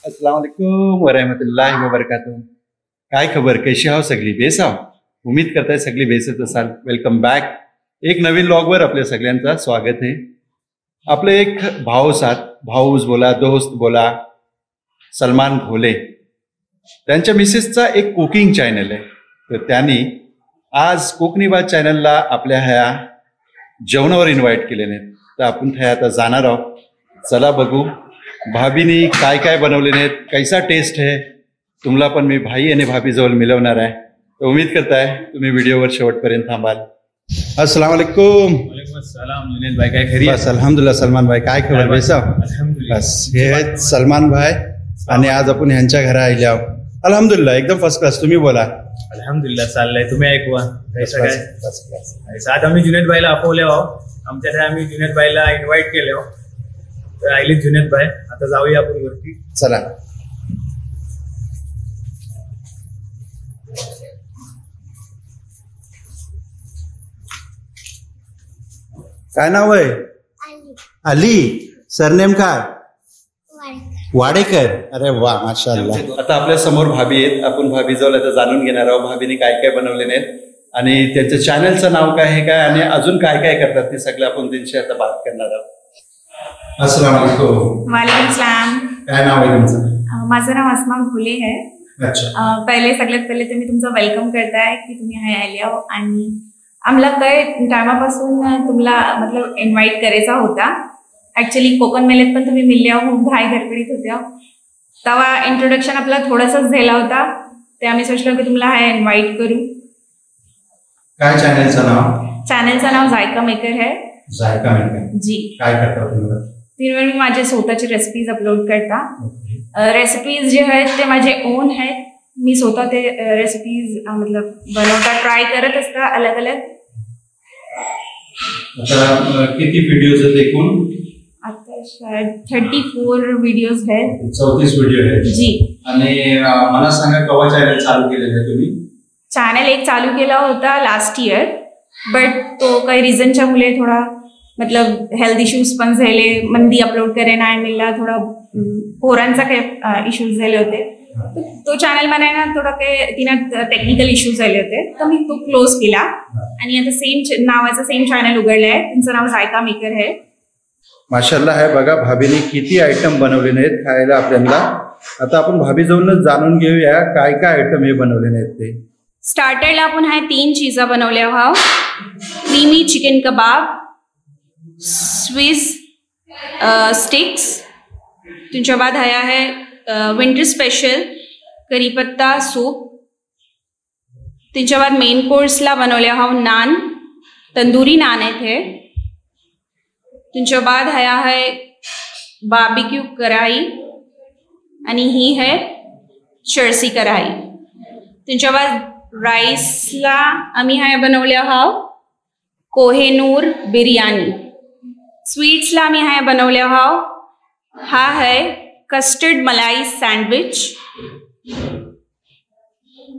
अस्सलाम वालेकुम वरहमतुल्लाहि वबरकातुह। काय खबर, कशी आहो सगळी? बेस आहो? उम्मीद करताय सगळी बेसच असाल। Welcome back. एक नवीन व्लॉगवर आपल्या सगळ्यांचं स्वागत आहे। आपलं एक भाऊस बोला, दोस्त बोला, सलमान घोले त्यांच्या मिसेसचा एक कुकिंग चॅनल आहे। तर त्यांनी आज कोकणी बात चॅनलला आपल्या ह्या जेवणावर इन्व्हाइट केलेले आहेत। तर आपण ह्या आता जाणार आहोत। चला बघू भाभीनी काय काय बनवलेले आहेत, कैसा टेस्ट है। तुम्हाला पण मी भाई आणि भाभी जवळ मिळवणार आहे। तर उम्मीद करताय तुम्ही व्हिडिओवर शेवटपर्यंत थांबाल। अस्सलाम वालेकुम। वालेकुम अस्सलाम जुनेद भाई, काय खरी? बस अल्हम्दुलिल्लाह। सलमान भाई काय खबर? बेसा? बस हे आहेत सलमान भाई आणि आज आपण ह्यांच्या घरा आले आहोत। अल्हम्दुलिल्लाह एकदम फर्स्ट क्लास। तुम्ही बोला। अल्हम्दुलिल्लाह चाललंय, तुम्ही ऐकवा फर्स्ट क्लास। आज आम्ही जुनेद भाईला आपवले आहोत। आमच्याकडे आम्ही जुनेद भाईला इन्व्हाइट केले आहोत। तर आले जुनेद भाई, आता जाऊया आपण वरती। चला। काय नाव आहे? अली। सरनेम काय? वाडेकर। अरे वा, माशाअल्लाह। आता आपल्या समोर भाभी आहेत। आपण भाभी जवळ आता जाणून घेणार आहोत भाभीने काय काय बनवलेले आहेत आणि त्यांच्या चॅनलचं नाव काय आहे, काय आणि अजून काय काय करतात ते सगळं आपण त्यांची आता बात करणार आहोत। अस्सलाम वालेकुम। वालेकुम सलाम। काय नाव आहे तुमचं? माझं नाव अस्मा घोले है। अच्छा। सगळ्यात पहिले तुम्ही तुमचं वेलकम करताय की तुम्ही हाय आले आहो आणि आम्हाला काय टायमापासून तुम्हाला मतलब इन्व्हाइट करायचा होता। ऍक्च्युली कोकण मेळ्यात पण तुम्ही मिळले आहो, घाई गडबडीत होत्या, तेव्हा इंट्रोडक्शन आपला थोडासाच झाला होता। ते आम्ही सोचलो की तुम्हाला हाय इन्व्हाइट करू। काय चॅनलचं नाव? चॅनलचं नाव जायका मेकर है। जायका मेकर जी। काय करता तुम्ही? मी माझे स्वतःचे रेसिपीज अपलोड करता। रेसिपीज जे आहेत ते माझे ओन आहेत। मी स्वतः ते रेसिपीज मतलब बनवता, ट्राय करत असता अलग अलग। आता किती व्हिडिओज आहेत एकूण? आता शायद 34 व्हिडिओज आहेत। 34 व्हिडिओ आहेत जी। आणि मला सांगा केव्हा चॅनल चालू केलेलं आहे तुम्ही? चॅनल एक चालू केला होता लास्ट इयर, बट तो काही रिझनच्या मुळे थोडा मतलब हेल्थ इश्यूज पण झाले, मंदी अपलोड करे नाही मिळला, थोडा पोरांचा काही इश्यूज झाले होते। तो चॅनल बनायला थोडा काही तिनं टेक्निकल इश्यूज झाले होते, तर मी तो क्लोज केला आणि आता सेम नावाचं सेम चॅनल उघडलं आहे। त्यांचं नाव जायका मेकर आहे। माशाल्लाह आहे। बघा भाभीने किती आयटम बनवलेले आहेत खायला आपल्याला। आता आपण भाभी जवळच जाणून घेऊया काय काय आयटम हे बनवलेले आहेत ते। स्टार्टरला आपण ह्या 3 चीजा बनवल्या आहोत। क्रीमी चिकन कबाब, स्विस स्टिक्स, तुमच्या बाद आया है विंटर स्पेशल करी पत्ता सूप, तुमच्या बाद मेन कोर्सला बनवले आहोत नान, तंदूरी नान आहेत हे। तुमच्या बाद आया है बार्बिक्यू कढ़ाई आणि ही है चर्सी कढ़ाई। तुमच्या बाद राईसला आम्ही हाय बनवले आहोत कोहेनूर बिर्याणी। स्वीट्सला आम्ही हाय बनवले आहोत, हा है कस्टर्ड मलाई सँडविच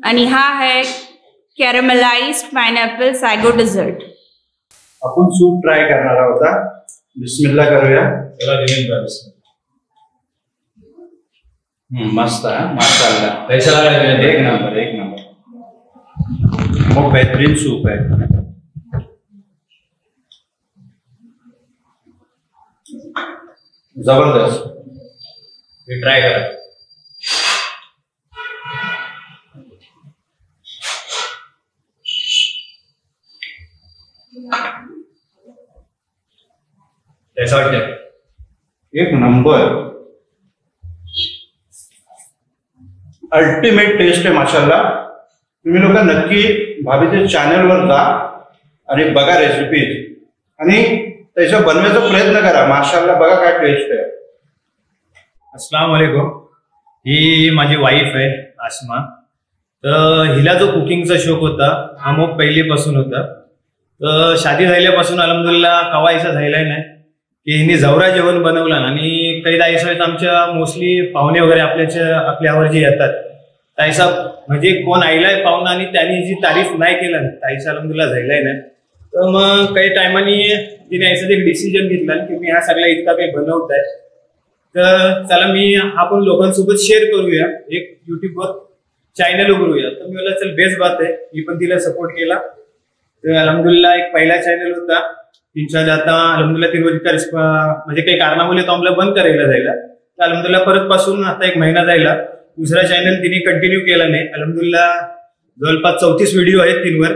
आणि हा है कॅरमलाइज्ड पाइनएप्पल सॅगो डेझर्ट। आपण सूप ट्राय करणार आहोत। बिस्मिल्लाह करूया। मस्त है, माशाल्लाह। कैसा लगा? एक नंबर, एक नंबर। बहुत बेहतरीन सूप है। जबरदस्त। मी ट्राय करा। कैसा वाटतं? एक नंबर, अल्टिमेट टेस्ट आहे माशाल्लाह। तुम्ही लोक नक्की भाभीच्या चॅनलवर जा आणि बघा रेसिपीज आणि त्याचा बनवायचा प्रयत्न करा। माशाल्लाह बघा काय टेस्ट आहे। अस्सलाम वालेकुम। ही माझी वाईफ आहे आसमा। तर हिला जो कुकिंगचा शौक होता हा मग पहिलीपासून होता। तर शादी झाल्यापासून अल्हम्दुलिल्लाह कवा ऐसा झालाय नाही की हिने जवरा जेवण बनवलं। आणि काही ऐसा आमच्या मोस्टली पाहुणे वगैरे आपल्यावर जे येतात त्याचा म्हणजे कोण आईलाय पाहुणा आणि त्यांनी जी तारीफ नाही केलं त्याचा अल्हम्दुलिल्लाह झालाय नाही। तर मग काही टायमानी तिने ऐसा एक डिसिजन घेतला की मी हा सगळा इतका काही बनवत आहे तर चला मी आपण लोकांसोबत शेअर करूया, एक युट्यूबवर चॅनल उघडूया. तर मी बोलला चल बेस्ट बात आहे, मी पण तिला सपोर्ट केला. तर अल्हम्दुलिल्लाह एक पहिला चॅनल होता तिच्या, आता अल्हम्दुलिल्लाह 3 वर्ष म्हणजे काही कारणामुळे तो आम्हाला बंद करायला जायला. तर अल्हम्दुलिल्लाह परत पासून आता 1 महिना जायला दुसरा चॅनल तिने कंटिन्यू केला नाही. अल्हम्दुलिल्लाह जवळपास 34 व्हिडिओ आहेत 3वर.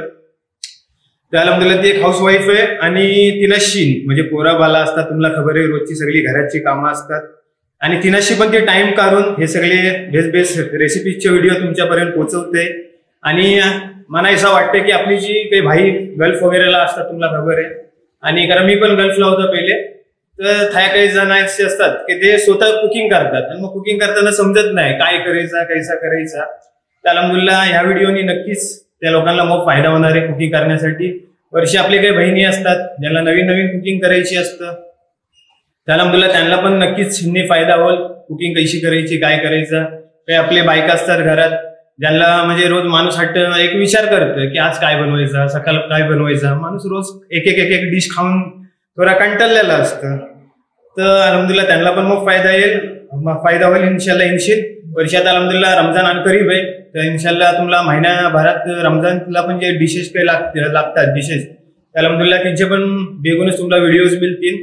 तर अल्हम्दुलिल्लाह ती एक हाऊस वाईफ आहे आणि तिनाशी म्हणजे पोरा बाला असतात, तुम्हाला खबर आहे रोजची सगळी घराची कामं असतात आणि तिनाशी पण ते टाइम काढून हे सगळे बेस्ट रेसिपीचे व्हिडिओ तुमच्यापर्यंत पोहोचवते. आणि मला असं वाटतं की आपली जी काही भाई गल्फ वगैरेला असतात तुम्हाला खबर आहे, आणि कारण मी पण गल्फला होतो पहिले, तर काही जण असे असतात की ते स्वतः कुकिंग करतात आणि मग कुकिंग करताना समजत नाही काय करायचा कैसा करायचा. तर अल्हम्दुलिल्लाह ह्या व्हिडिओनी नक्कीच त्या लोकांना मग फायदा होणार आहे कुकिंग करण्यासाठी. वर्षी आपले काही बहिणी असतात ज्यांना नवीन नवीन कुकिंग करायची असतं, तर अल्हम्दुलिल्लाह त्यांना पण नक्कीच फायदा होईल कुकिंग कशी करायची काय करायचं. काही आपले बायका असतात घरात ज्यांना म्हणजे रोज माणूस एक विचार करतं की आज काय बनवायचा, सकाळ काय बनवायचा, माणूस रोज एक एक डिश खाऊन थोडा कंटाळलेला असतं. तर अल्हम्दुलिल्लाह त्यांना पण मग फायदा होईल इन्शाल्लाह. वर्षात अल्हम्दुलिल्लाह रमजान अनकरीब आहे, तर इन्शाल्लाह तुम्हाला महिन्याभरात रमजानला पण जे डिशेस काही लागतात डिशेस, अल्हम्दुलिल्लाह तिचे पण बेगूनच तुम्हाला व्हिडिओज मिळतील.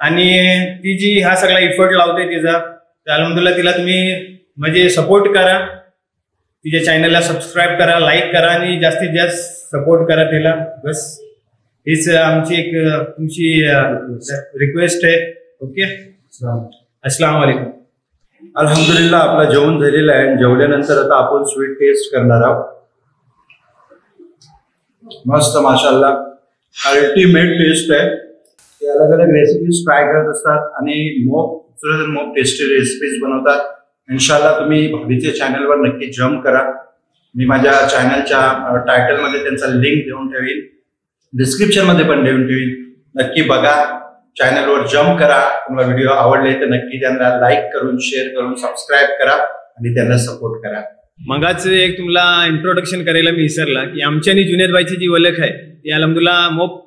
आणि ती जी हा सगळा इफर्ट लावते तिचा, तर अल्हम्दुलिल्लाह तिला तुम्ही म्हणजे सपोर्ट करा, तिच्या चॅनलला सबस्क्राईब करा, लाईक करा आणि जास्तीत जास्त सपोर्ट करा तिला. बस हीच आमची एक तुमची रिक्वेस्ट आहे. ओके, अस्सलाम वालेकुम. अल्हम्दुलिल्लाह आपला जेवण झालेलं आहे. जेवल्यानंतर आता आपण स्वीट टेस्ट करणार आहोत. मस्त माशाल्लाह अल्टिमेट टेस्ट आहे. ते अलग अलग रेसिपीज ट्राय करत असतात आणि मोप टेस्टी रेसिपीज बनवतात. इन्शाल्लाह तुम्ही भाभीच्या चॅनलवर नक्की जम्प करा. मी माझ्या चॅनलच्या टायटलमध्ये त्यांचा लिंक देऊन ठेवीन, डिस्क्रिप्शन मध्ये पण देऊन ठेवीन. नक्की बघा, चॅनलवर जम्प करा. तुम्हाला व्हिडिओ आवडले तर नक्की त्यांना लाईक करून शेअर करून सबस्क्राईब करा आणि त्यांना सपोर्ट करा. मगाच एक तुम्हाला इंट्रोडक्शन करायला मी विसरला की आमच्या आणि जुनेद बाईची जी ओळख आहे ती अल्हम्दुलिल्लाह मोप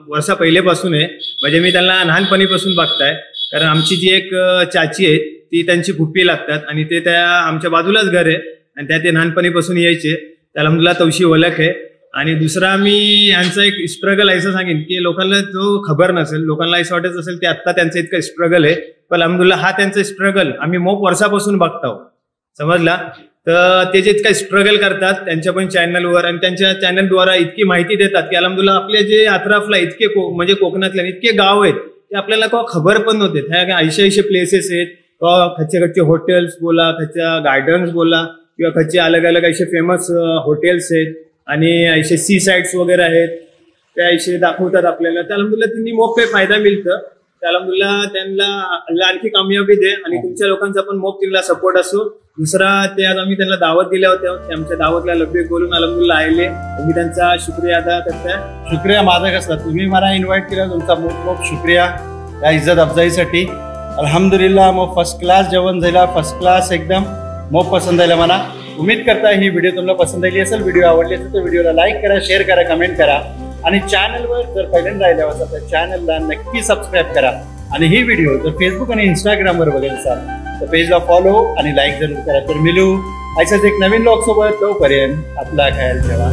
वर्षा पहिलेपासून आहे. म्हणजे मी त्यांना लहानपणीपासून बघताय, कारण आमची जी एक चाची आहे ती त्यांची फुप्पी लागतात आणि ते त्या आमच्या बाजूलाच घर आहे आणि त्या ते लहानपणीपासून यायचे. अल्हम्दुलिल्लाह तवशी ओळख आहे. आणि दुसरा मी यांचा एक स्ट्रगल असं सांगेन की लोकांना जो खबर नसेल, लोकांना असं वाटत असेल की आता त्यांचं इतकं स्ट्रगल आहे, पण अल्हम्दुलिल्लाह हा त्यांचा स्ट्रगल आम्ही मोप वर्षापासून बघतो, समजला. तर ते जे इतकं स्ट्रगल करतात त्यांच्या पण चॅनलवर आणि त्यांच्या चॅनलद्वारा इतकी माहिती देतात की अल्हम्दुलिल्लाह आपले जे अतराफला इतके म्हणजे कोकणातले इतके गाव आहेत ते आपल्याला खबर पण नव्हते. ह्या ऐशे प्लेसेस आहेत, खच्चे हॉटेल्स बोला, खच्च्या गार्डन्स बोला किंवा खच्चे अलग अलग असे फेमस हॉटेल्स आहेत आणि असे सी साइड्स वगैरे आहेत, त्या असे दाखवतात आपल्याला. तर अल्हम्दुलिल्लाह त्यांनी मोप काही फायदा मिळतं. तर अल्हम्दुलिल्लाह त्यांना अल्लाह आणखी कामयाबी दे आणि तुमच्या लोकांचा पण मोप तिला सपोर्ट असो. दुसरा ते आज आम्ही त्यांना दावत दिल्या होत्या, आमच्या दावतला लब्बेक बोलून अल्हम्दुलिल्लाह आले. मी त्यांचा शुक्रिया अदा करताय. शुक्रिया माझा कसा, तुम्ही मला इन्व्हाइट केलं, तुमचा मोप शुक्रिया या इज्जत अफजाईसाठी. अल्हम्दुलिल्लाह मग फर्स्ट क्लास जेवण झाला, फर्स्ट क्लास एकदम मोप पसंत आला मला. उम्मीद करता ही व्हिडिओ तुम्हाला पसंत आली असेल. व्हिडिओ आवडली असेल तर व्हिडिओला लाईक करा, शेअर करा, कमेंट करा आणि चॅनलवर जर पहिल्यांदा राहिल्या असेल तर चॅनलला नक्की सबस्क्राईब करा. आणि ही व्हिडिओ जर फेसबुक आणि इंस्टाग्रामवर बघेल असाल तर पेजला फॉलो आणि लाईक जरूर करा. तर मिळू अशाच एक नवीन ब्लॉग सोबत. तोपर्यंत आपला ख्याल ठेवा.